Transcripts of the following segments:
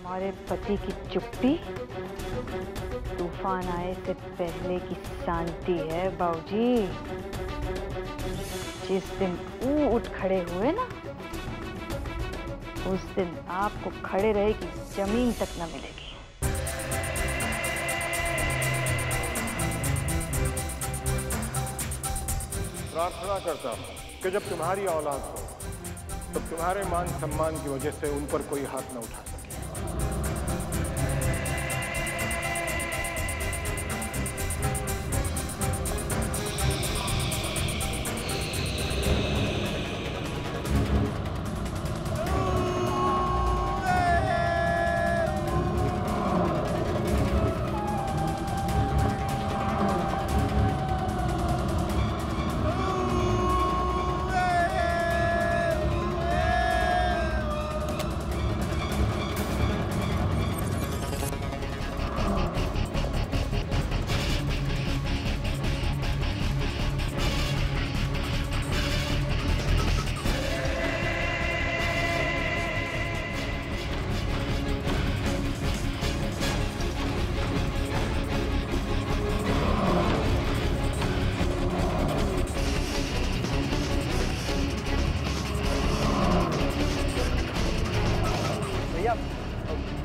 हमारे पति की चुप्पी तूफान आए से पहले की शांति है बाबूजी। जिस दिन वो उठ खड़े हुए ना, उस दिन आपको खड़े रहे की जमीन तक न मिलेगी। प्रार्थना करता हूँ कि जब तुम्हारी औलाद हो तो तुम्हारे मान सम्मान की वजह से उन पर कोई हाथ न उठा सके।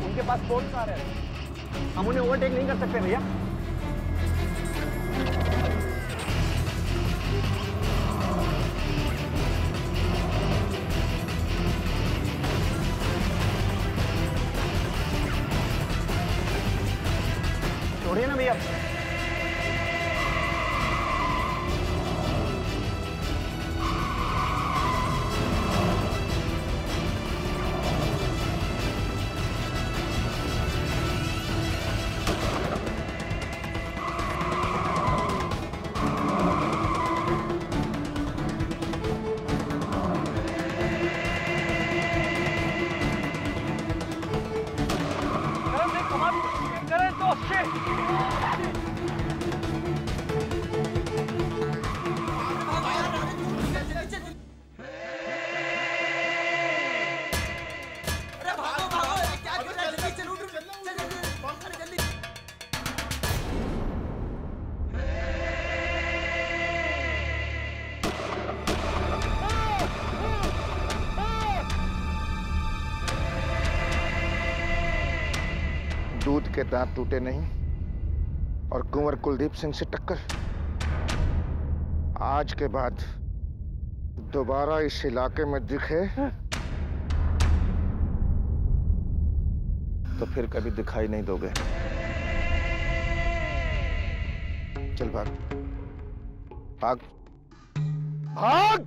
उनके पास फोन कार है, हम उन्हें ओवरटेक नहीं कर सकते भैया। छोड़िए ना भैया। दूध के दांत टूटे नहीं और कुंवर कुलदीप सिंह से टक्कर। आज के बाद दोबारा इस इलाके में दिखे तो फिर कभी दिखाई नहीं दोगे। चल भाग भाग भाग।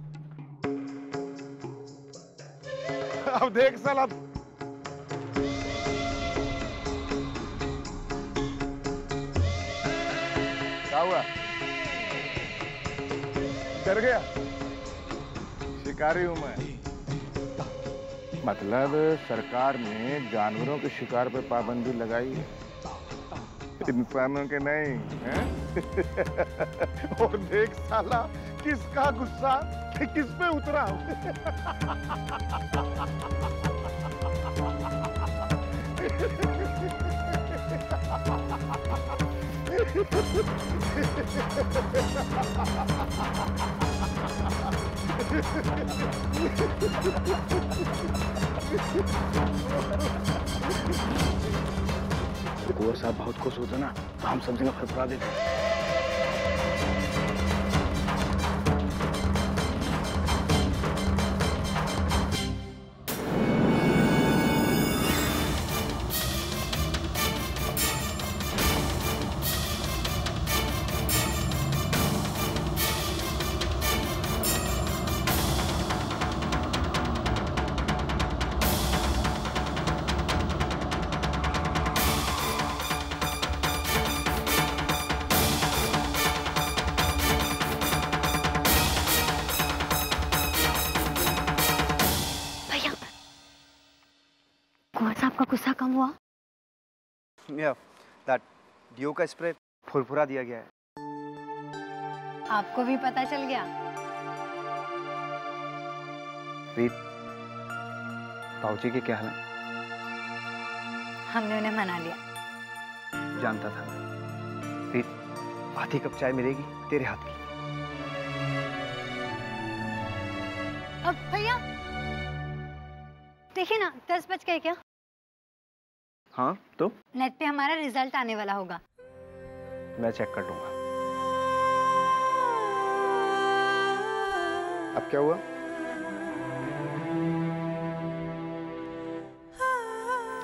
अब देख साला, क्या हुआ? डर गया? शिकारी हूं मैं। मतलब सरकार ने जानवरों के शिकार पे पाबंदी लगाई है, इंसानों के नहीं है? और देख साला किसका गुस्सा किस पे उतरा। कुंवर साहब बहुत खुश होते ना तो हम सब जगह फड़फड़ा देते। आपका गुस्सा कम हुआ? दैट डियो का स्प्रे फुरफुरा दिया गया है। आपको भी पता चल गया? रीत, बाबूजी के क्या हाल है? हमने उन्हें मना लिया। जानता था मैं। रीत, आधी कप चाय मिलेगी तेरे हाथ की। अब भैया देखिए ना, 10 बज गए क्या? हाँ तो नेट पे हमारा रिजल्ट आने वाला होगा। मैं चेक कर लूंगा। अब क्या हुआ?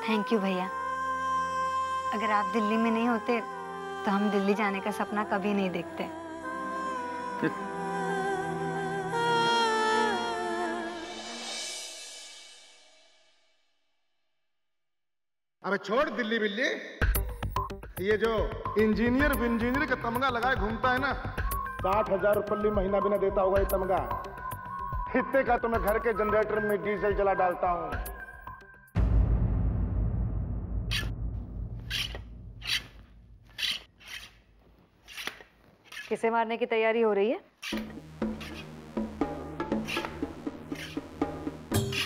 थैंक यू भैया। अगर आप दिल्ली में नहीं होते तो हम दिल्ली जाने का सपना कभी नहीं देखते। अबे छोड़ दिल्ली बिल्ली। ये जो इंजीनियर का तमगा लगाए घूमता है ना, 60,000 रुपये महीना भी ना देता होगा ये तमगा। इतने का तो मैं घर के जनरेटर में डीजल जला डालता हूँ। किसे मारने की तैयारी हो रही है?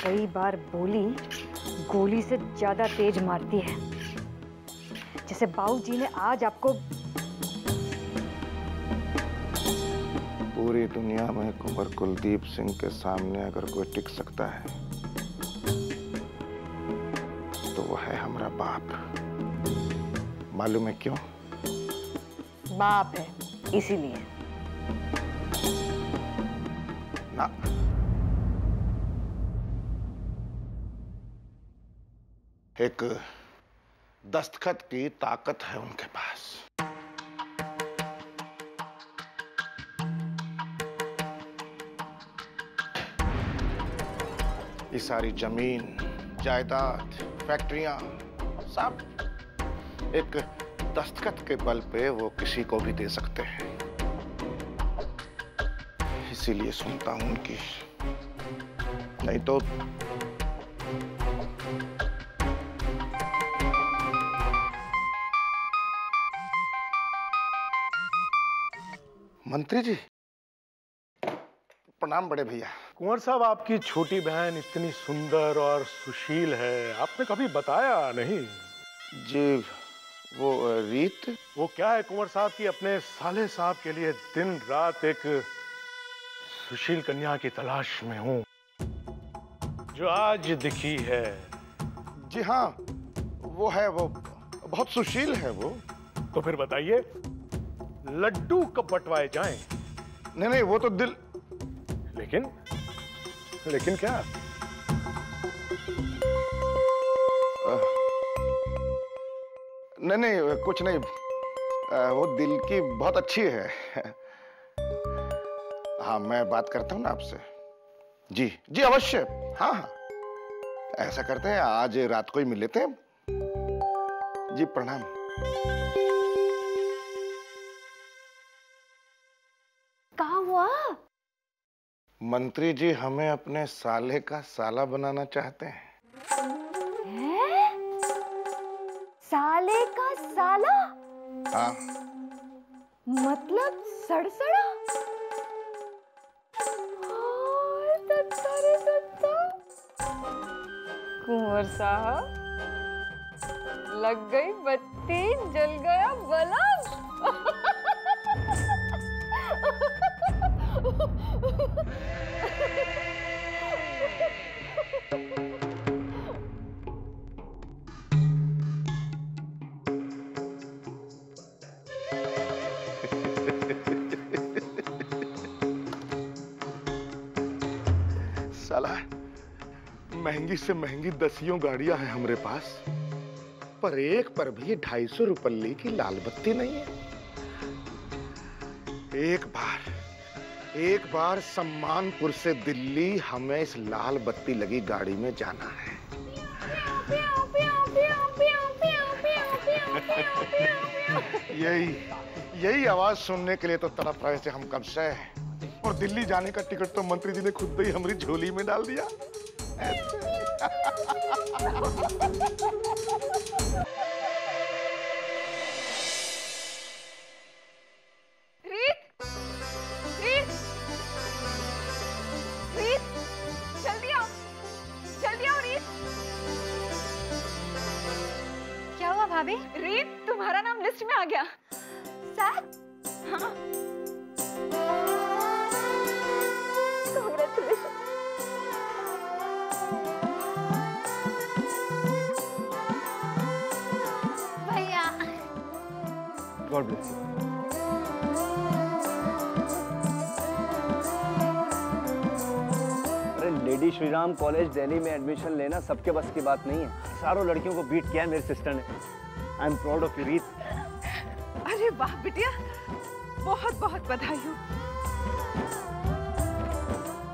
कई बार बोली गोली से ज्यादा तेज मारती है। जैसे बाबूजी ने आज आपको। पूरी दुनिया में कुंवर कुलदीप सिंह के सामने अगर कोई टिक सकता है तो वो है हमारा बाप। मालूम है क्यों? बाप है इसीलिए ना। एक दस्तखत की ताकत है उनके पास। ये सारी जमीन, जायदाद, फैक्ट्रियां सब एक दस्तखत के बल पे वो किसी को भी दे सकते हैं। इसीलिए सुनता हूं उनकी, नहीं तो मंत्री जी प्रणाम बड़े भैया। कुंवर साहब, आपकी छोटी बहन इतनी सुंदर और सुशील है, आपने कभी बताया नहीं। जी वो रीत, वो क्या है कुंवर साहब की अपने साले साहब के लिए दिन रात एक सुशील कन्या की तलाश में हूँ, जो आज दिखी है। जी हाँ वो है, वो बहुत सुशील है वो। तो फिर बताइए लड्डू कब बंटवाए जाएं? नहीं वो तो दिल। लेकिन क्या? नहीं कुछ नहीं, वो दिल की बहुत अच्छी है। हाँ मैं बात करता हूँ ना आपसे। जी जी अवश्य। हाँ हाँ ऐसा करते हैं, आज रात को ही मिल लेते हैं। जी प्रणाम। कहाँ हुआ? मंत्री जी हमें अपने साले का साला बनाना चाहते हैं। साले का साला? हाँ मतलब सड़सड़ा? कुंवर साहब, लग गई बत्ती, जल गया बल्ब। साला महंगी से महंगी 10 गाड़ियां हैं हमारे पास, पर एक पर भी 250 रुपये की लाल बत्ती नहीं है। एक बार सम्मानपुर से दिल्ली हमें इस लाल बत्ती लगी गाड़ी में जाना है। यही आवाज सुनने के लिए तो तड़प रहे थे हम कब से। और दिल्ली जाने का टिकट तो मंत्री जी ने खुद ही हमारी झोली में डाल दिया। भाभी, रीत तुम्हारा नाम लिस्ट में आ गया। सर? हाँ। Congratulations. भैया। God bless you. अरे लेडी श्रीराम कॉलेज दिल्ली में एडमिशन लेना सबके बस की बात नहीं है। हजारों लड़कियों को बीट किया है मेरी सिस्टर ने। I am proud of you रीत। अरे वाह बिटिया, बहुत बहुत बधाई हो।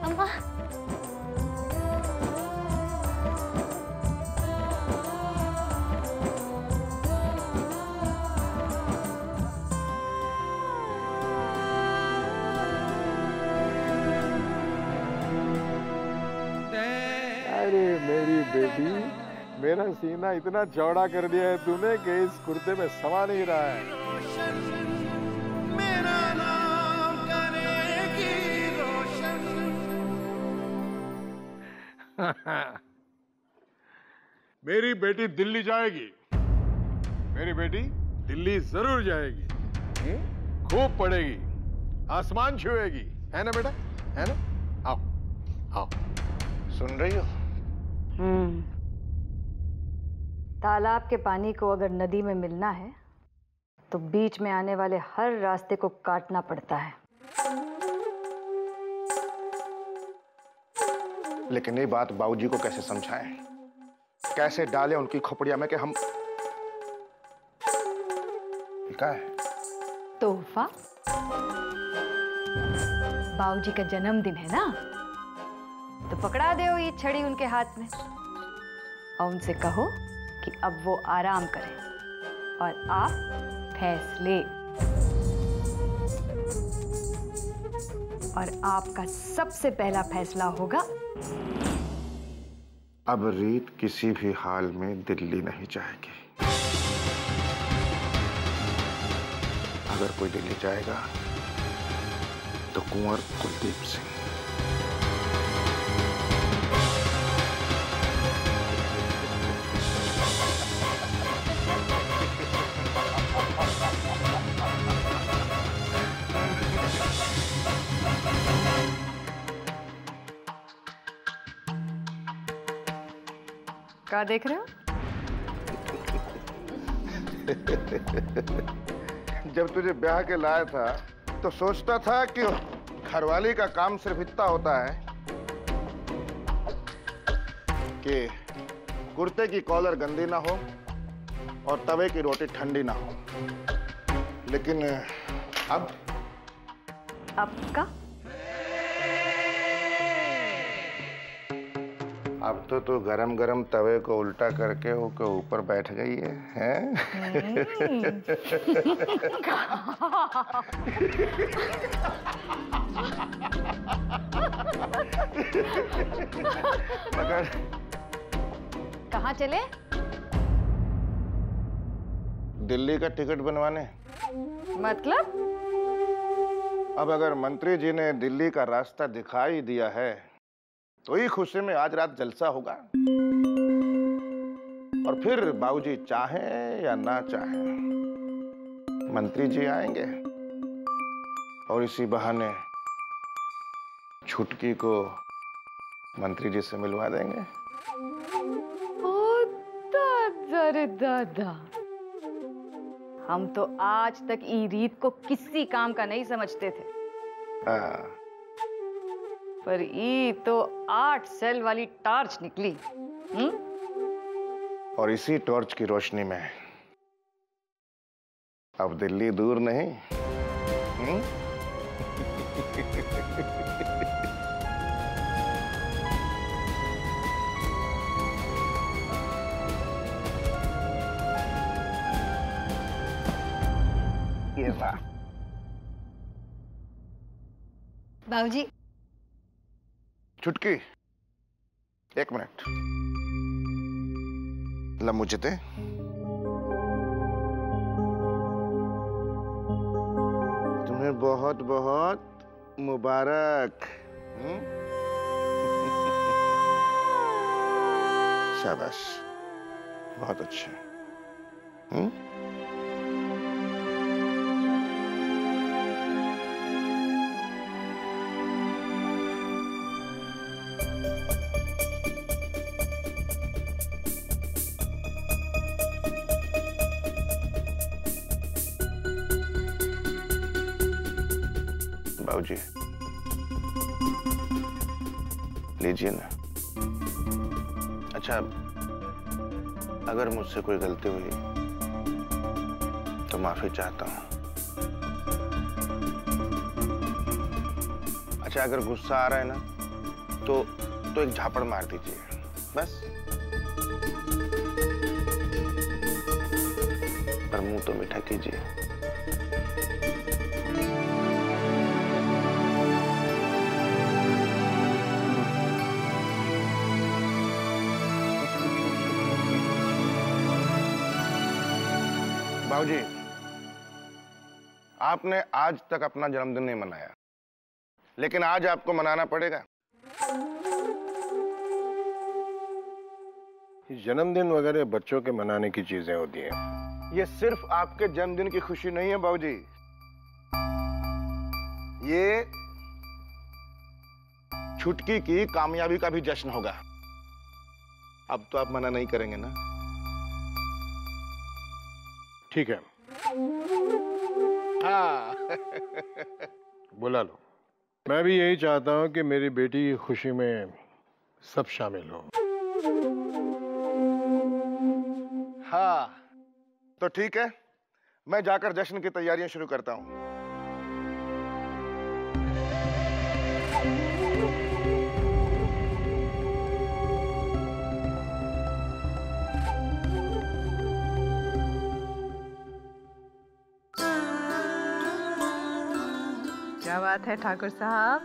अम्मा। अरे मेरी बेटी, मेरा सीना इतना चौड़ा कर दिया है तूने कि इस कुर्ते में समा नहीं रहा है। मेरा नाम करेगी रोशन। मेरी बेटी दिल्ली जाएगी। मेरी बेटी दिल्ली जरूर जाएगी। खूब पढ़ेगी, आसमान छुएगी, है ना बेटा, है ना? आओ आओ, सुन रही हो? तालाब के पानी को अगर नदी में मिलना है तो बीच में आने वाले हर रास्ते को काटना पड़ता है। लेकिन ये बात बाबूजी को कैसे समझाएं? कैसे डालें उनकी खोपड़िया में कि हम क्या है? तोहफा। बाबूजी का जन्मदिन है ना, तो पकड़ा दो ये छड़ी उनके हाथ में और उनसे कहो कि अब वो आराम करें और आप फैसले। और आपका सबसे पहला फैसला होगा, अब रीत किसी भी हाल में दिल्ली नहीं जाएगी। अगर कोई दिल्ली जाएगा तो कुंवर कुलदीप सिंह। क्या देख रहे हो? जब तुझे ब्याह के लाया था तो सोचता था कि घरवाली का काम सिर्फ इतना होता है कि कुर्ते की कॉलर गंदी ना हो और तवे की रोटी ठंडी ना हो। लेकिन अब का अब तो गरम गरम तवे को उल्टा करके उसके ऊपर बैठ गई है, हैं? मगर कहाँ चले? दिल्ली का टिकट बनवाने। मतलब? अब अगर मंत्री जी ने दिल्ली का रास्ता दिखाई दिया है तो ही खुशी में आज रात जलसा होगा। और फिर बाबूजी चाहे या ना चाहे मंत्री जी आएंगे और इसी बहाने छुटकी को मंत्री जी से मिलवा देंगे। ओ दादा रे दादा, हम तो आज तक ई रीत को किसी काम का नहीं समझते थे। पर ई तो 8 सेल वाली टॉर्च निकली। और इसी टॉर्च की रोशनी में अब दिल्ली दूर नहीं। ये वाह। बाबूजी, छुटकी, एक मिनट। ला मुझे दे। तुम्हें बहुत बहुत मुबारक। शाबाश, बहुत अच्छा। बाबूजी, लीजिए ना। अच्छा, अगर मुझसे कोई गलती हुई तो माफी चाहता हूं। अच्छा, अगर गुस्सा आ रहा है ना तो एक झापड़ मार दीजिए बस। पर मुंह तो मीठा कीजिए। बाबूजी, आपने आज तक अपना जन्मदिन नहीं मनाया, लेकिन आज आपको मनाना पड़ेगा। जन्मदिन वगैरह बच्चों के मनाने की चीजें होती हैं। ये सिर्फ आपके जन्मदिन की खुशी नहीं है बाबूजी, ये छुटकी की कामयाबी का भी जश्न होगा। अब तो आप मना नहीं करेंगे ना? ठीक है, हाँ। बुला लो। मैं भी यही चाहता हूं कि मेरी बेटी की खुशी में सब शामिल हो। हाँ, तो ठीक है, मैं जाकर जश्न की तैयारियां शुरू करता हूं। क्या बात है ठाकुर साहब,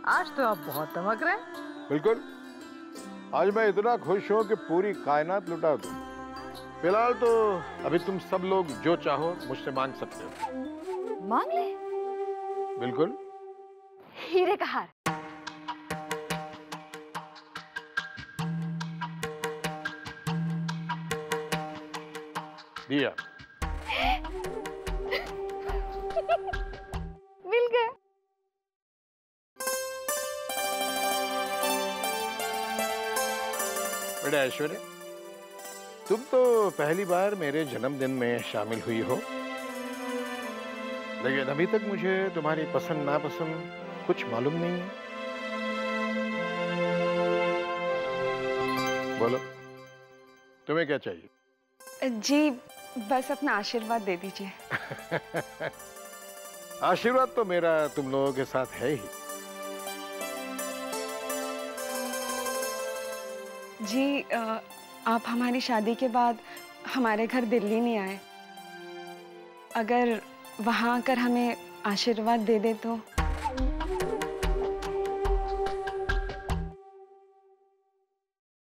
आज तो आप बहुत चमक रहे हैं। बिल्कुल, आज मैं इतना खुश हूं कि पूरी कायनात लुटा दूं। फिलहाल तो अभी तुम सब लोग जो चाहो मुझसे मांग सकते हो। मांग ले। बिल्कुल। हीरे का हार। दिया। मिल गए। बेटा ऐश्वर्या, तुम तो पहली बार मेरे जन्मदिन में शामिल हुई हो, लेकिन अभी तक मुझे तुम्हारी पसंद नापसंद कुछ मालूम नहीं है। बोलो, तुम्हें क्या चाहिए? जी, बस अपना आशीर्वाद दे दीजिए। आशीर्वाद तो मेरा तुम लोगों के साथ है ही। जी, आप हमारी शादी के बाद हमारे घर दिल्ली नहीं आए। अगर वहां आकर हमें आशीर्वाद दे दे तो।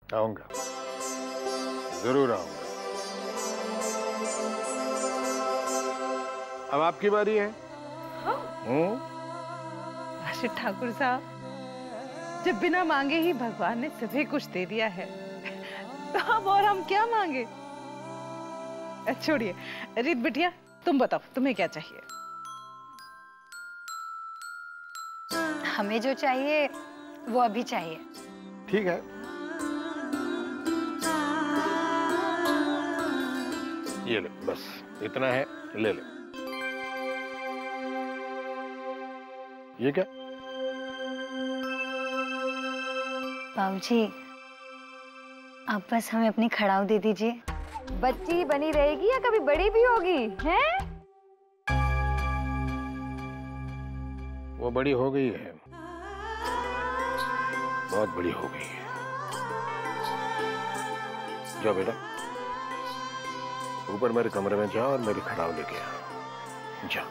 आऊंगा, जरूर आऊंगा। अब आपकी बारी है। राशिद ठाकुर साहब, जब बिना मांगे ही भगवान ने सभी कुछ दे दिया है तो अब और हम क्या मांगे। छोड़िए, रीत बिटिया तुम बताओ तुम्हें क्या चाहिए? हमें जो चाहिए वो अभी चाहिए। ठीक है, ये लो, बस इतना है, ले लो। ये क्या? बाबूजी, आप बस हमें अपनी खड़ाऊ दे दीजिए। बच्ची बनी रहेगी या कभी बड़ी भी होगी, हैं? वो बड़ी हो गई है, बहुत बड़ी हो गई है। जाओ बेटा, ऊपर मेरे कमरे में जाओ और मेरी खड़ाऊ लेके आओ। जाओ।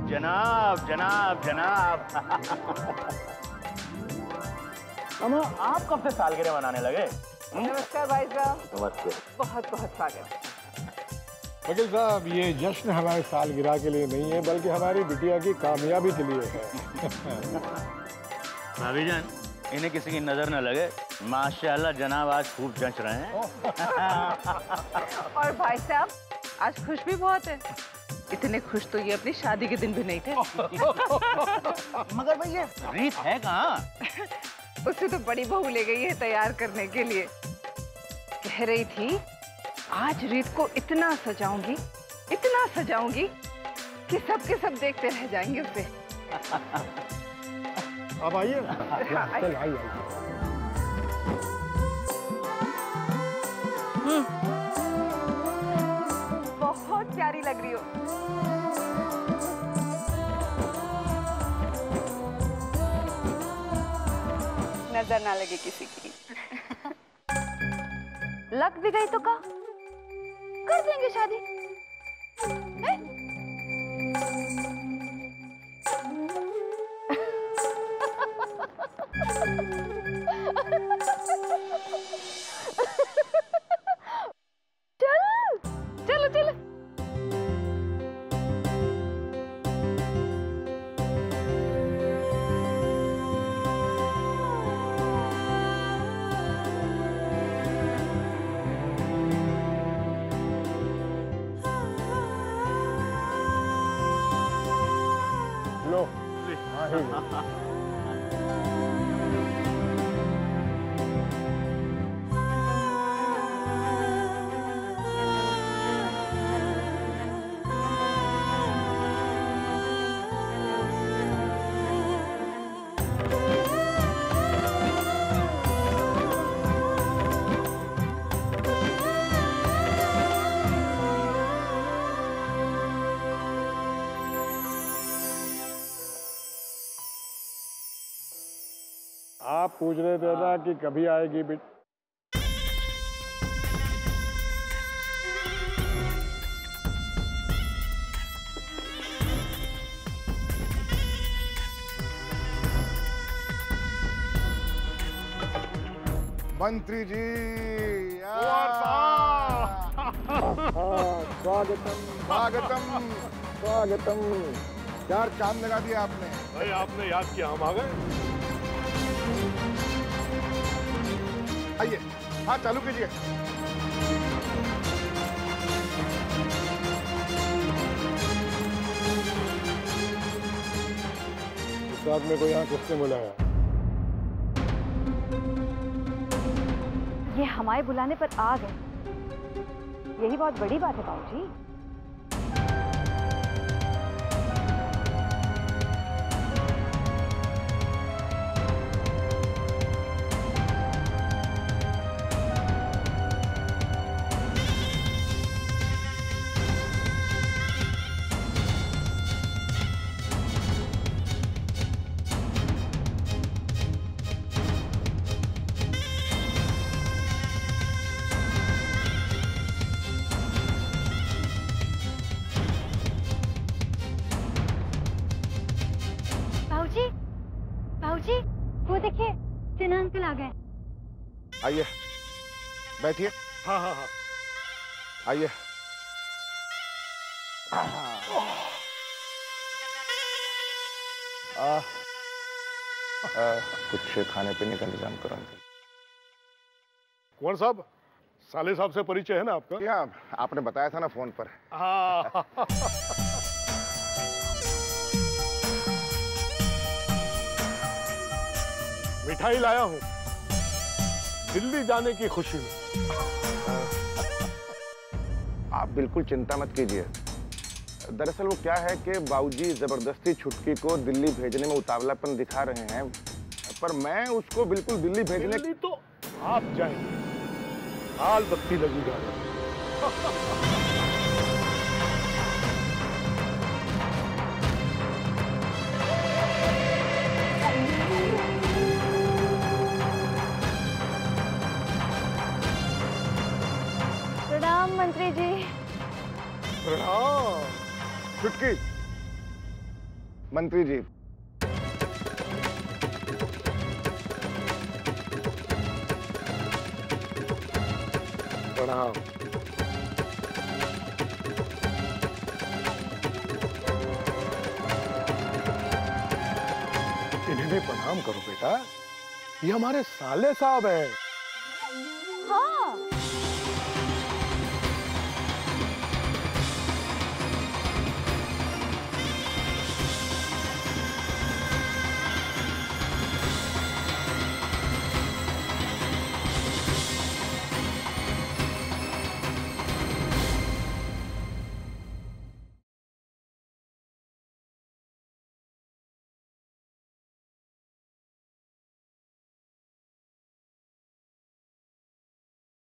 जनाब जनाब जनाब। अम्मा, आप कब से सालगिरह मनाने लगे? नमस्कार भाई साहब। नमस्ते। बहुत बहुत स्वागत। वकील साहब, ये जश्न हमारे सालगिरह के लिए नहीं है, बल्कि हमारी बिटिया की कामयाबी के लिए है। भाभी जान, इन्हें किसी की नजर न लगे, माशाल्लाह जनाब आज खूब जच रहे हैं। और भाई साहब आज खुश भी बहुत है। इतने खुश तो ये अपनी शादी के दिन भी नहीं थे। मगर भाई ये रीत है कहाँ? उसे तो बड़ी बहू ले गई है तैयार करने के लिए। कह रही थी आज रीत को इतना सजाऊंगी कि सबके सब देखते रह जाएंगे उसे। अब आइए। चल आइए। बहुत प्यारी लग रही हो। नजर ना लगे किसी की। लग भी गई तो का कर देंगे शादी। हैं? चलो चलो। लो। हाँ, ही लो। आप पूछ रहे थे ना कि कभी आएगी बेटी। मंत्री जी स्वागतम स्वागतम स्वागतम। यार चांद लगा दिया आपने। भाई आपने याद किया, हम आ गए। आइए, हाँ चालू कीजिए। इस आदमी को यहाँ किसने बुलाया? ये हमारे बुलाने पर आ गए, यही बहुत बड़ी बात है बाबूजी। बाबूजी, वो देखिए सिन्हा अंकल आ गए। आइए बैठिए। हाँ हाँ हाँ। आइए। कुछ खाने पीने का इंतजाम करो। कुंवर साहब, साले साहब से परिचय है ना आपका? क्या आपने बताया था ना फोन पर। हाँ। मिठाई लाया हूं दिल्ली जाने की खुशी में। आप बिल्कुल चिंता मत कीजिए। दरअसल वो क्या है कि बाबूजी जबरदस्ती छुटकी को दिल्ली भेजने में उतावलापन दिखा रहे हैं, पर मैं उसको बिल्कुल दिल्ली भेजने। दिल्ली तो आप जाएंगे, हाल बत्ती लगेगा। प्रणाम मंत्री जी। प्रणाम। छुटकी, मंत्री जी। प्रणाम। भी प्रणाम करो बेटा, ये हमारे साले साहब हैं।